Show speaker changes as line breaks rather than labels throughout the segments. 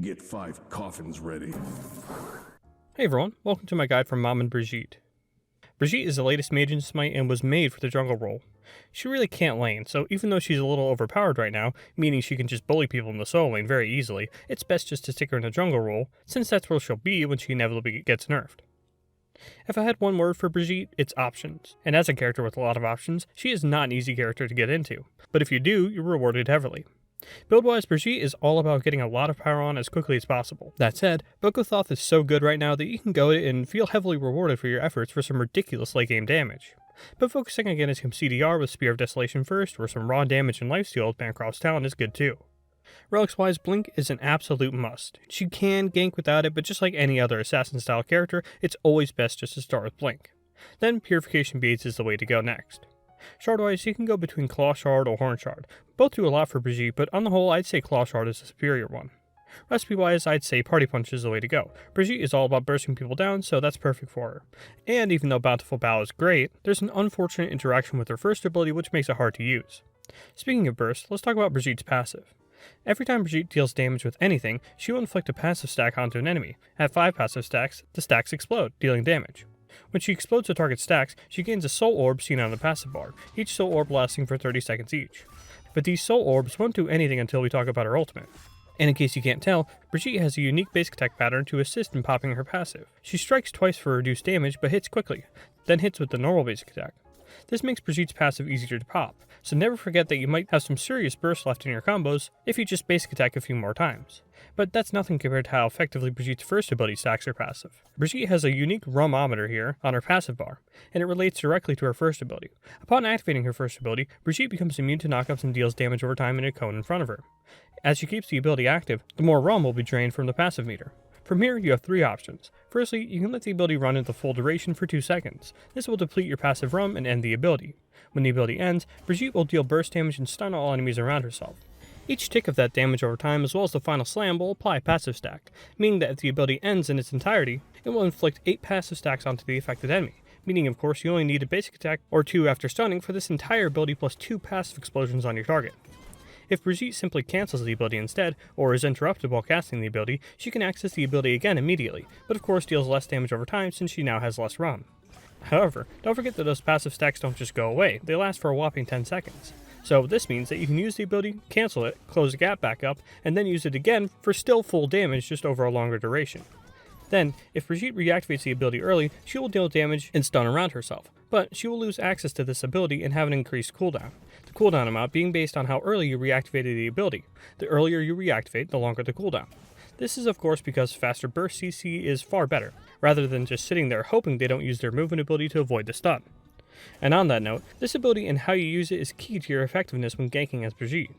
Get 5 coffins ready.
Hey everyone, welcome to my guide from Mom and Brigitte. Brigitte is the latest mage in SMITE and was made for the jungle role. She really can't lane, so even though she's a little overpowered right now, meaning she can just bully people in the solo lane very easily, it's best just to stick her in the jungle role, since that's where she'll be when she inevitably gets nerfed. If I had one word for Brigitte, it's options. And as a character with a lot of options, she is not an easy character to get into. But if you do, you're rewarded heavily. Build-wise, Brigitte is all about getting a lot of power on as quickly as possible. That said, Bokothroth is so good right now that you can go and feel heavily rewarded for your efforts for some ridiculous late game damage. But focusing against some CDR with Spear of Desolation first, or some raw damage and lifesteal with Bancroft's Talon is good too. Relics-wise, Blink is an absolute must. She can gank without it, but just like any other assassin-style character, it's always best just to start with Blink. Then Purification Beads is the way to go next. Shard-wise, you can go between Claw Shard or Horn Shard. Both do a lot for Brigitte, but on the whole, I'd say Claw Shard is the superior one. Recipe-wise, I'd say Party Punch is the way to go. Brigitte is all about bursting people down, so that's perfect for her. And even though Bountiful Bow is great, there's an unfortunate interaction with her first ability which makes it hard to use. Speaking of burst, let's talk about Brigitte's passive. Every time Brigitte deals damage with anything, she will inflict a passive stack onto an enemy. At 5 passive stacks, the stacks explode, dealing damage. When she explodes the target stacks, she gains a soul orb seen on the passive bar, each soul orb lasting for 30 seconds each. But these soul orbs won't do anything until we talk about her ultimate. And in case you can't tell, Brigitte has a unique basic attack pattern to assist in popping her passive. She strikes twice for reduced damage but hits quickly, then hits with the normal basic attack. This makes Brigitte's passive easier to pop, so never forget that you might have some serious burst left in your combos if you just basic attack a few more times. But that's nothing compared to how effectively Brigitte's first ability stacks her passive. Brigitte has a unique rumometer here on her passive bar, and it relates directly to her first ability. Upon activating her first ability, Brigitte becomes immune to knockups and deals damage over time in a cone in front of her. As she keeps the ability active, the more rum will be drained from the passive meter. From here, you have 3 options. Firstly, you can let the ability run into full duration for 2 seconds. This will deplete your passive rum and end the ability. When the ability ends, Brigitte will deal burst damage and stun all enemies around herself. Each tick of that damage over time, as well as the final slam, will apply a passive stack, meaning that if the ability ends in its entirety, it will inflict 8 passive stacks onto the affected enemy, meaning of course you only need a basic attack or 2 after stunning for this entire ability plus 2 passive explosions on your target. If Brigitte simply cancels the ability instead, or is interrupted while casting the ability, she can access the ability again immediately, but of course deals less damage over time since she now has less rum. However, don't forget that those passive stacks don't just go away, they last for a whopping 10 seconds. So this means that you can use the ability, cancel it, close the gap back up, and then use it again for still full damage just over a longer duration. Then, if Brigitte reactivates the ability early, she will deal damage and stun around herself, but she will lose access to this ability and have an increased cooldown. The cooldown amount being based on how early you reactivated the ability. The earlier you reactivate, the longer the cooldown. This is of course because faster burst CC is far better, rather than just sitting there hoping they don't use their movement ability to avoid the stun. And on that note, this ability and how you use it is key to your effectiveness when ganking as Brigitte.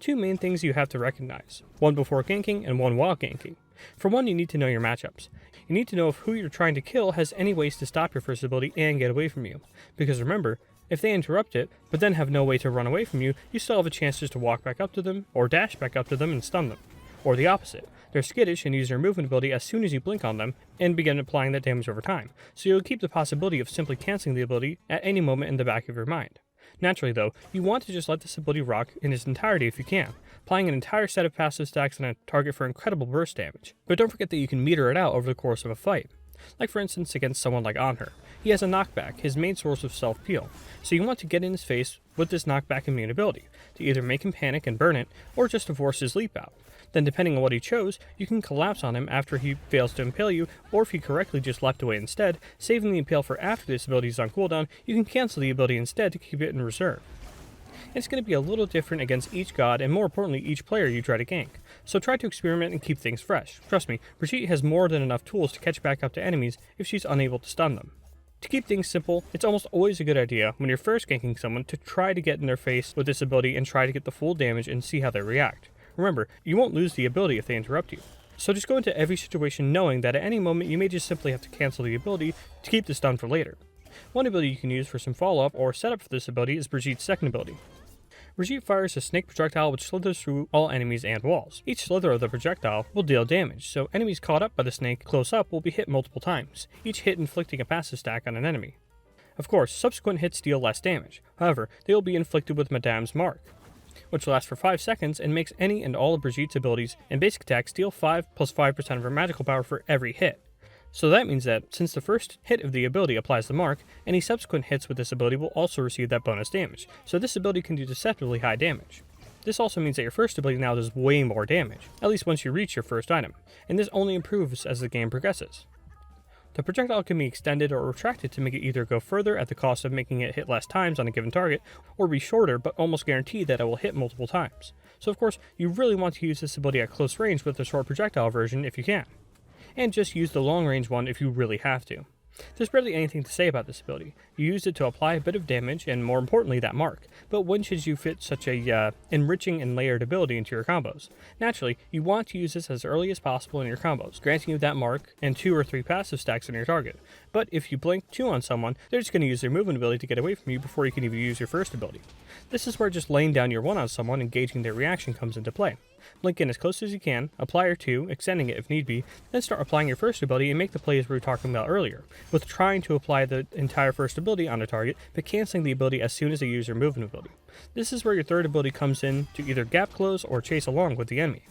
2 main things you have to recognize, one before ganking and one while ganking. For one, you need to know your matchups. You need to know if who you're trying to kill has any ways to stop your first ability and get away from you. Because remember, if they interrupt it, but then have no way to run away from you, you still have a chance just to walk back up to them, or dash back up to them and stun them. Or the opposite, they're skittish and use their movement ability as soon as you blink on them, and begin applying that damage over time, so you'll keep the possibility of simply cancelling the ability at any moment in the back of your mind. Naturally though, you want to just let this ability rock in its entirety if you can, applying an entire set of passive stacks on a target for incredible burst damage. But don't forget that you can meter it out over the course of a fight. Like for instance against someone like Anher. He has a knockback, his main source of self-peel, so you want to get in his face with this knockback immune ability, to either make him panic and burn it, or just to force his leap out. Then depending on what he chose, you can collapse on him after he fails to impale you, or if he correctly just leapt away instead, saving the impale for after this ability is on cooldown, you can cancel the ability instead to keep it in reserve. It's going to be a little different against each god and more importantly each player you try to gank, so try to experiment and keep things fresh. Trust me, Brigitte has more than enough tools to catch back up to enemies if she's unable to stun them. To keep things simple, it's almost always a good idea when you're first ganking someone to try to get in their face with this ability and try to get the full damage and see how they react. Remember, you won't lose the ability if they interrupt you. So just go into every situation knowing that at any moment you may just simply have to cancel the ability to keep the stun for later. One ability you can use for some follow-up or setup for this ability is Brigitte's second ability. Brigitte fires a snake projectile which slithers through all enemies and walls. Each slither of the projectile will deal damage, so enemies caught up by the snake close up will be hit multiple times, each hit inflicting a passive stack on an enemy. Of course, subsequent hits deal less damage, however, they will be inflicted with Madame's Mark. which lasts for 5 seconds and makes any and all of Brigitte's abilities and basic attacks deal 5 plus 5% of her magical power for every hit. So that means that, since the first hit of the ability applies the mark, any subsequent hits with this ability will also receive that bonus damage, so this ability can do deceptively high damage. This also means that your first ability now does way more damage, at least once you reach your first item, and this only improves as the game progresses. The projectile can be extended or retracted to make it either go further at the cost of making it hit less times on a given target, or be shorter but almost guaranteed that it will hit multiple times. So of course, you really want to use this ability at close range with the short projectile version if you can, and just use the long range one if you really have to. There's barely anything to say about this ability. You use it to apply a bit of damage, and more importantly, that mark. But when should you fit such a enriching and layered ability into your combos? Naturally, you want to use this as early as possible in your combos, granting you that mark and 2 or 3 passive stacks on your target. But if you blink 2 on someone, they're just going to use their movement ability to get away from you before you can even use your first ability. This is where just laying down your 1 on someone and gauging their reaction comes into play. Blink in as close as you can, apply your 2, extending it if need be, then start applying your first ability and make the plays we were talking about earlier, with trying to apply the entire first ability on a target, but cancelling the ability as soon as they use their movement ability. This is where your third ability comes in to either gap close or chase along with the enemy.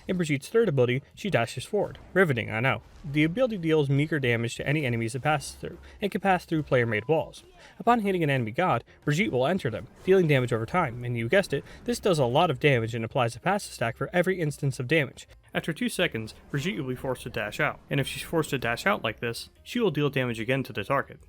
In Brigitte's third ability, she dashes forward. Riveting, I know. The ability deals meager damage to any enemies it passes through, and can pass through player-made walls. Upon hitting an enemy god, Brigitte will enter them, dealing damage over time, and you guessed it, this does a lot of damage and applies a passive stack for every instance of damage. After 2 seconds, Brigitte will be forced to dash out, and if she's forced to dash out like this, she will deal damage again to the target,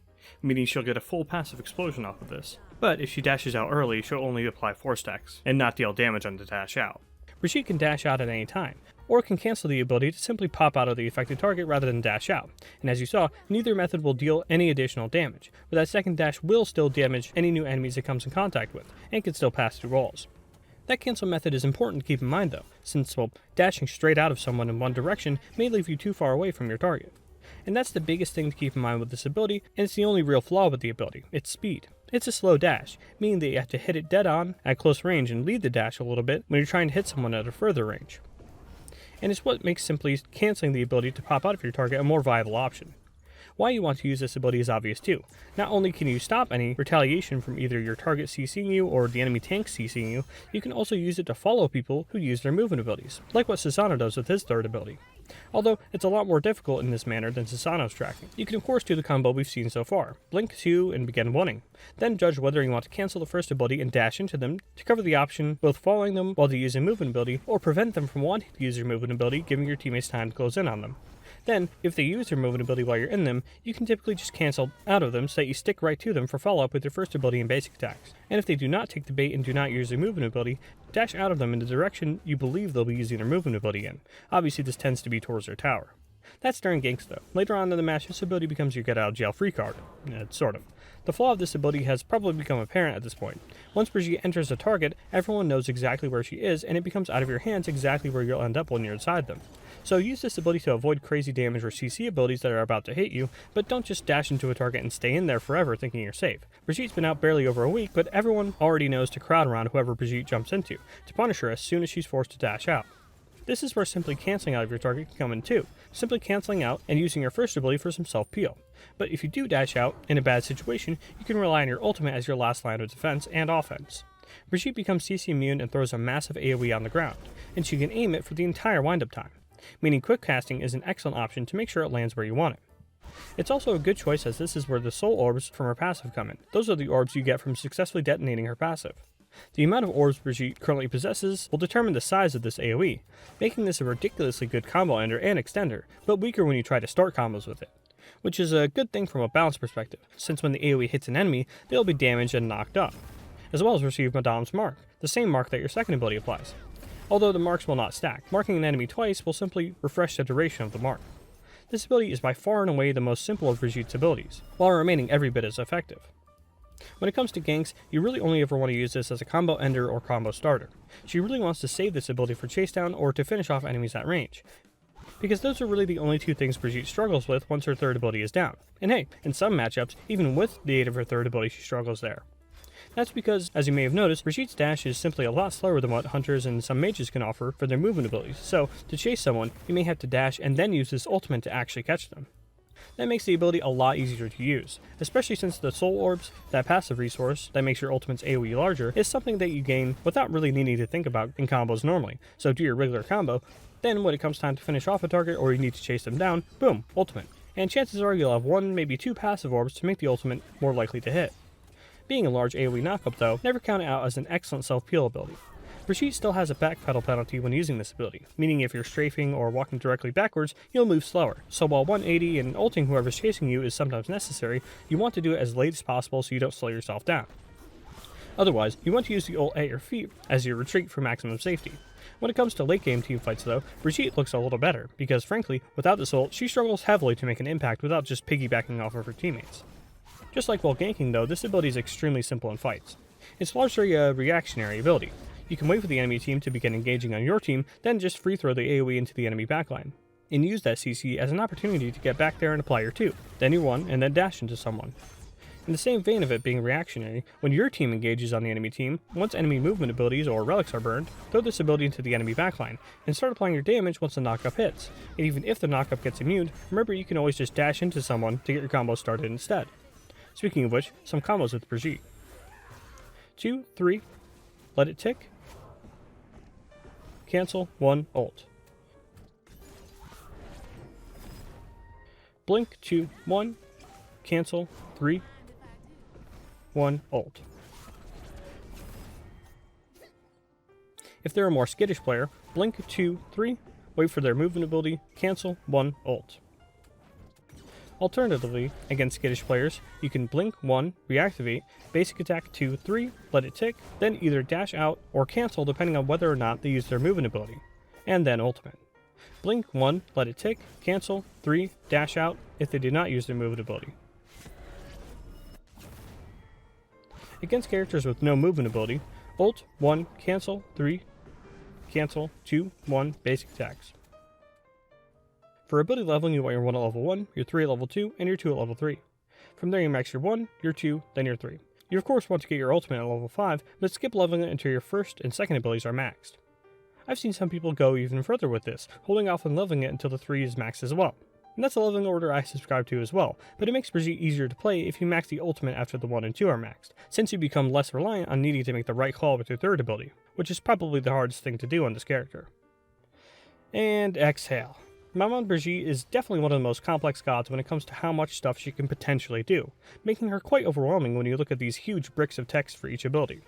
meaning she'll get a full passive explosion off of this. But if she dashes out early, she'll only apply 4 stacks, and not deal damage on the dash out. Brigitte can dash out at any time, or can cancel the ability to simply pop out of the affected target rather than dash out, and as you saw, neither method will deal any additional damage, but that second dash will still damage any new enemies it comes in contact with, and can still pass through walls. That cancel method is important to keep in mind though, since, well, dashing straight out of someone in one direction may leave you too far away from your target. And that's the biggest thing to keep in mind with this ability, and it's the only real flaw with the ability, its speed. It's a slow dash, meaning that you have to hit it dead on at close range and lead the dash a little bit when you're trying to hit someone at a further range. And it's what makes simply canceling the ability to pop out of your target a more viable option. Why you want to use this ability is obvious too. Not only can you stop any retaliation from either your target CCing you or the enemy tank CCing you, you can also use it to follow people who use their movement abilities, like what Susano does with his third ability. Although it's a lot more difficult in this manner than Susano's tracking. You can of course do the combo we've seen so far, blink 2 and begin 1-ing. Then judge whether you want to cancel the first ability and dash into them to cover the option both following them while they use a movement ability, or prevent them from wanting to use their movement ability, giving your teammates time to close in on them. Then, if they use their movement ability while you're in them, you can typically just cancel out of them so that you stick right to them for follow-up with your first ability and basic attacks. And if they do not take the bait and do not use their movement ability, dash out of them in the direction you believe they'll be using their movement ability in. Obviously this tends to be towards their tower. That's during ganks though. Later on in the match, this ability becomes your get out of jail free card. Sort of. The flaw of this ability has probably become apparent at this point. Once Brigitte enters a target, everyone knows exactly where she is, and it becomes out of your hands exactly where you'll end up when you're inside them. So use this ability to avoid crazy damage or CC abilities that are about to hit you, but don't just dash into a target and stay in there forever thinking you're safe. Brigitte's been out barely over a week, but everyone already knows to crowd around whoever Brigitte jumps into, to punish her as soon as she's forced to dash out. This is where simply cancelling out of your target can come in too, simply cancelling out and using your first ability for some self-peel. But if you do dash out in a bad situation, you can rely on your ultimate as your last line of defense and offense. Brigitte becomes CC immune and throws a massive AoE on the ground, and she can aim it for the entire wind-up time, meaning quick casting is an excellent option to make sure it lands where you want it. It's also a good choice as this is where the soul orbs from her passive come in. Those are the orbs you get from successfully detonating her passive. The amount of orbs Brigitte currently possesses will determine the size of this AoE, making this a ridiculously good combo ender and extender, but weaker when you try to start combos with it. Which is a good thing from a balance perspective, since when the AoE hits an enemy, they'll be damaged and knocked up, as well as receive Madame's mark, the same mark that your second ability applies. Although the marks will not stack, marking an enemy twice will simply refresh the duration of the mark. This ability is by far and away the most simple of Brigitte's abilities, while remaining every bit as effective. When it comes to ganks, you really only ever want to use this as a combo ender or combo starter. She really wants to save this ability for chase down or to finish off enemies at range, because those are really the only two things Brigitte struggles with once her third ability is down. And hey, in some matchups, even with the aid of her third ability, she struggles there. That's because, as you may have noticed, Brigitte's dash is simply a lot slower than what hunters and some mages can offer for their movement abilities, so to chase someone, you may have to dash and then use this ultimate to actually catch them. That makes the ability a lot easier to use, especially since the soul orbs, that passive resource that makes your ultimate's AoE larger, is something that you gain without really needing to think about in combos normally. So do your regular combo, then when it comes time to finish off a target or you need to chase them down, boom, ultimate. And chances are you'll have 1, maybe 2 passive orbs to make the ultimate more likely to hit. Being a large AoE knockup though, never count it out as an excellent self-peel ability. Brigitte still has a backpedal penalty when using this ability, meaning if you're strafing or walking directly backwards, you'll move slower. So while 180 and ulting whoever's chasing you is sometimes necessary, you want to do it as late as possible so you don't slow yourself down. Otherwise, you want to use the ult at your feet as your retreat for maximum safety. When it comes to late game teamfights though, Brigitte looks a little better, because frankly, without this ult, she struggles heavily to make an impact without just piggybacking off of her teammates. Just like while ganking though, this ability is extremely simple in fights. It's largely a reactionary ability. You can wait for the enemy team to begin engaging on your team, then just free throw the AoE into the enemy backline, and use that CC as an opportunity to get back there and apply your 2, then your 1, and then dash into someone. In the same vein of it being reactionary, when your team engages on the enemy team, once enemy movement abilities or relics are burned, throw this ability into the enemy backline, and start applying your damage once the knockup hits. And even if the knockup gets immune, remember you can always just dash into someone to get your combo started instead. Speaking of which, some combos with Brigitte. 2, 3, let it tick. Cancel, 1, ult. Blink, 2, 1, cancel, 3, 1, ult. If they're a more skittish player, blink, 2, 3, wait for their movement ability, cancel, 1, ult. Alternatively, against skittish players, you can blink 1, reactivate, basic attack 2, 3, let it tick, then either dash out or cancel depending on whether or not they use their movement ability, and then ultimate. Blink 1, let it tick, cancel, 3, dash out if they do not use their movement ability. Against characters with no movement ability, ult 1, cancel, 3, cancel, 2, 1, basic attacks. For ability leveling, you want your 1 at level 1, your 3 at level 2, and your 2 at level 3. From there you max your 1, your 2, then your 3. You of course want to get your ultimate at level 5, but skip leveling it until your first and second abilities are maxed. I've seen some people go even further with this, holding off on leveling it until the 3 is maxed as well. And that's a leveling order I subscribe to as well, but it makes Brigitte easier to play if you max the ultimate after the 1 and 2 are maxed, since you become less reliant on needing to make the right call with your third ability, which is probably the hardest thing to do on this character. And exhale. Maman Brigitte is definitely one of the most complex gods when it comes to how much stuff she can potentially do, making her quite overwhelming when you look at these huge bricks of text for each ability.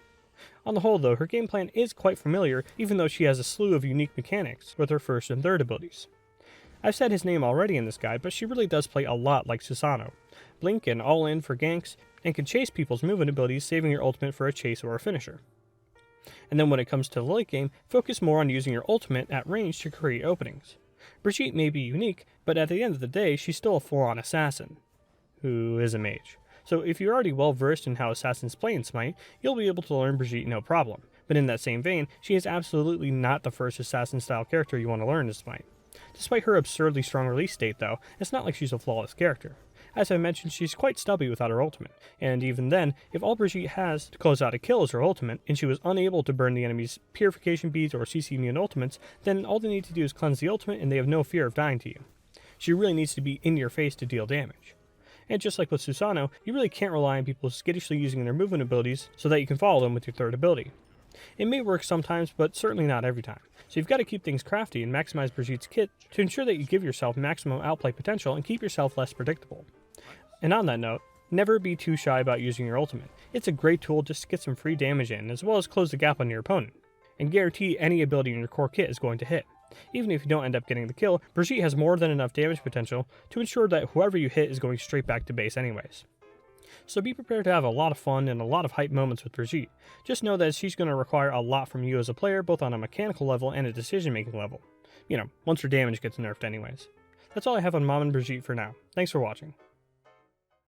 On the whole though, her game plan is quite familiar, even though she has a slew of unique mechanics with her first and third abilities. I've said his name already in this guide, but she really does play a lot like Susanoo. Blink and all in for ganks, and can chase people's movement abilities, saving your ultimate for a chase or a finisher. And then when it comes to the late game, focus more on using your ultimate at range to create openings. Brigitte may be unique, but at the end of the day, she's still a full-on assassin, who is a mage. So if you're already well versed in how assassins play in SMITE, you'll be able to learn Brigitte no problem. But in that same vein, she is absolutely not the first assassin-style character you want to learn in SMITE. Despite her absurdly strong release date though, it's not like she's a flawless character. As I mentioned, she's quite stubby without her ultimate, and even then, if all Brigitte has to close out a kill is her ultimate, and she was unable to burn the enemy's purification beads or CC immune ultimates, then all they need to do is cleanse the ultimate and they have no fear of dying to you. She really needs to be in your face to deal damage. And just like with Susanoo, you really can't rely on people skittishly using their movement abilities so that you can follow them with your third ability. It may work sometimes, but certainly not every time. So you've got to keep things crafty and maximize Brigitte's kit to ensure that you give yourself maximum outplay potential and keep yourself less predictable. And on that note, never be too shy about using your ultimate. It's a great tool just to get some free damage in, as well as close the gap on your opponent, and guarantee any ability in your core kit is going to hit. Even if you don't end up getting the kill, Brigitte has more than enough damage potential to ensure that whoever you hit is going straight back to base anyways. So be prepared to have a lot of fun and a lot of hype moments with Brigitte. Just know that she's going to require a lot from you as a player, both on a mechanical level and a decision-making level. Once her damage gets nerfed anyways. That's all I have on Maman Brigitte for now. Thanks for watching.